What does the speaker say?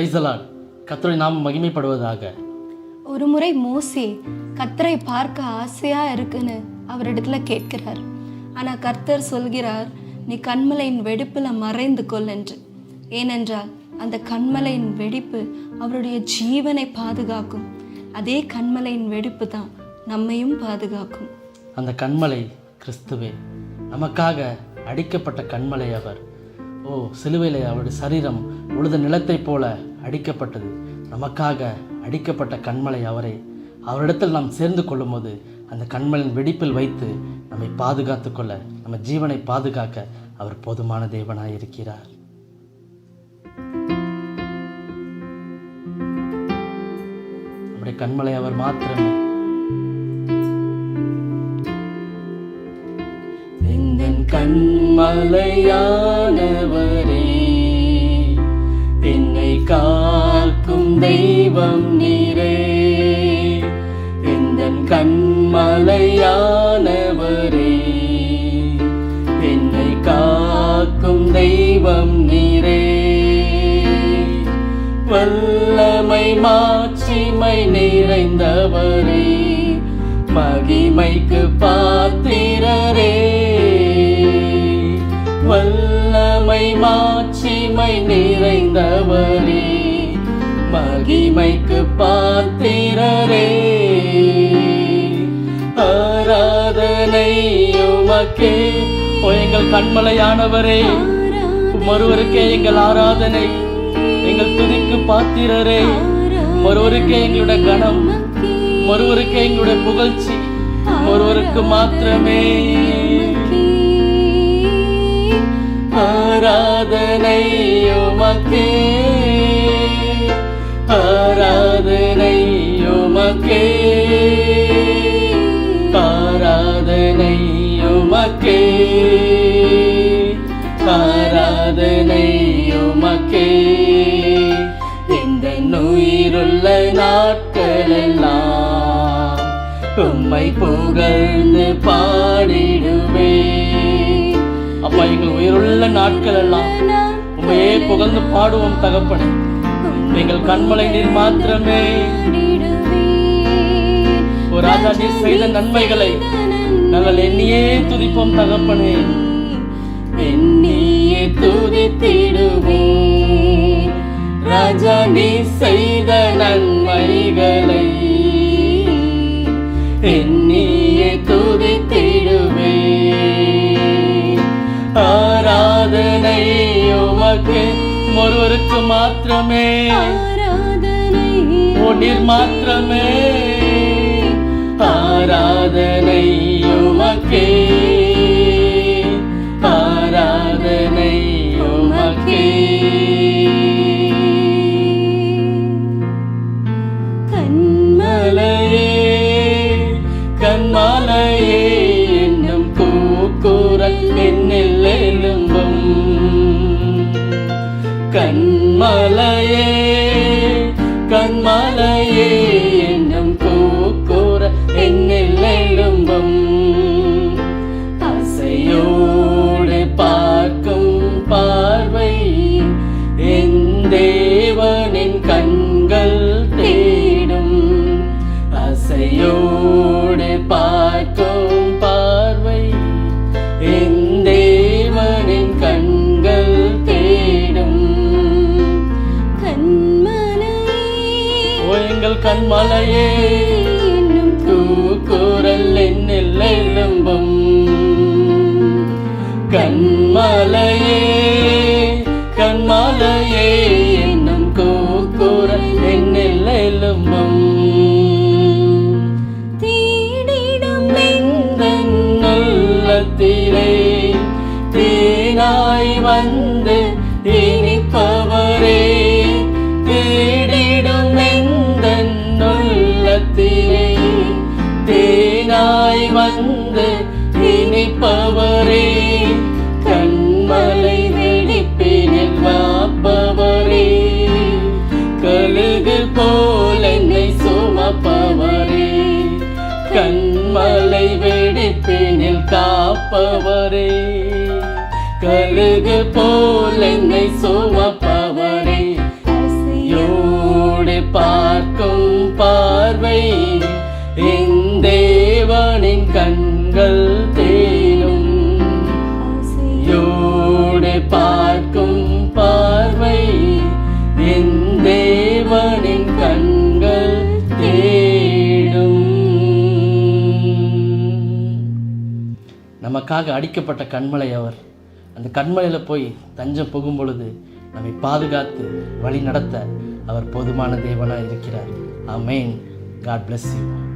Praise the Lord. கர்த்தருடைய நாமம் மகிமைப்படுவதாக. ஒரு முறை மோசே கர்த்தரை பார்க்க ஆசையா இருக்குன்னு அவரிடத்துல கேட்கிறார். ஆனா கர்த்தர் சொல்கிறார், நீ கண்மலையின் வெடிப்புல மறைந்து கொள் என்று. ஏனென்றால் அந்த கண்மலையின் வெடிப்பு அவருடைய ஜீவனை பாதுகாக்கும். அதே கண்மலையின் வெடிப்பு தான் நம்மையும் பாதுகாக்கும். அந்த கண்மலை கிறிஸ்துவே. நமக்காக அடிக்கப்பட்ட கண்மலை அவர். சிலுவையில் அவருடைய சரீரம் உழுத நிலத்தை போல அடிக்கப்பட்டது. நமக்காக அடிக்கப்பட்ட கண்மலை அவரை. அவரிடத்தில் நாம் சேர்ந்து கொள்ளும் போது அந்த கண்மலையின் வெடிப்பில் வைத்து நம்மை பாதுகாத்து கொள்ள, நம்ம ஜீவனை பாதுகாக்க அவர் போதுமான தேவனாய் இருக்கிறார். நம்முடைய கண்மலை அவர் மாத்திரமே. கண்மலையானவரே, என்னை காக்கும் தெய்வம் நீரே. எந்தன் கண்மலையானவரே, என்னை காக்கும் தெய்வம் நீரே. வல்லமை மாட்சிமை நிறைந்தவரே, மகிமைக்கு பாத்திரரே. வல்லமை மாட்சிமை நிறைந்தவரே, மகிமைக்கு பாத்திரரே. ஆராதனை உமக்கே. எங்கள் கண்மலையானவரே, ஒருவருக்கே எங்கள் ஆராதனை, எங்கள் துதிக்கு பாத்திரரே. ஒருவருக்கே எங்களுடைய கனம், ஒருவருக்கே எங்களுடைய புகழ்ச்சி, ஒருவருக்கு மாத்திரமே ஆராதனை உமக்கே. ஆராதனை உமக்கே. ஆராதனை உமக்கே. ஆராதனை உமக்கே. இந்த உயிருள்ள நாட்களெல்லாம் உம்மை புகழ்ந்து பாடிடுவே. அப்பா, எங்கள் உயிருள்ள நாட்கள் எல்லாம் உண்மையே புகழ்ந்து பாடுவோம் தகப்பனே. எங்கள் கண்மலை நீர் மாத்திரமே. ஒரு ராஜா, நீர் செய்த நன்மைகளை நாங்கள் எண்ணியே துதிப்போம் தகப்பனே. எண்ணியே துதித்திடுவோம் ராஜா, நீ செய்த நன்மைகளை எண்ணியே துதித்திடுவே. ஆராதனை உமக்கு, ஒருவருக்கு மாத்திரமே. நீர் மாத்திரமே. ஆராதனை உமக்கே. ஆராதனை உமக்கே. கண்மலையே, கண்மலையே என்னும் கூக்குரல் என்னில் எழும்பும். கண்மலையே, கண்மலையே என்னும் கூக்குரல் என்னில் எழும்பும். அசையோடு பார்க்கும் பார்வை என் தேவனின் கண்கள் தேடும். அசையோடு பார்க்கும் பார்வை என் தேவனின் கண்கள் தேடும். எங்கள் கண்மலையே, கூக்குரல் என்னில் எழும்பும். கண்மலையே, கண்மலையே என்னும் கூக்குரல் என்னில் எழும்பும். தேடிடும் எந்தன் உள்ளத்திலே தேனாய் வந்து இனிப்பவரே. தேடிடும் எந்தன் உள்ளத்திலே தேனாய் வந்து இனிப்பவரே. கண்மலை வெடிப்பினில் வாப்பவரே, கழுகு போல் என்னை சுமப்பவரே. கண்மலை வெடிப்பினில் காப்பவரே, கழுகு போல் என்னை சுமப்பவரே. பார்க்கும் பார்வை என் தேவனின் கண்கள் தேடும். யோடு பார்க்கும் பார்வை என் தேவனின் கண்கள் தேடும். நமக்காக அடிக்கப்பட்ட கண்மலை அவர். அந்த கண்மலையில் போய் தஞ்சம் புகும் பொழுது நம்மை பாதுகாத்து வழி நடத்த அவர் போதுமான தேவனாக இருக்கிறார். ஆமென். God bless you.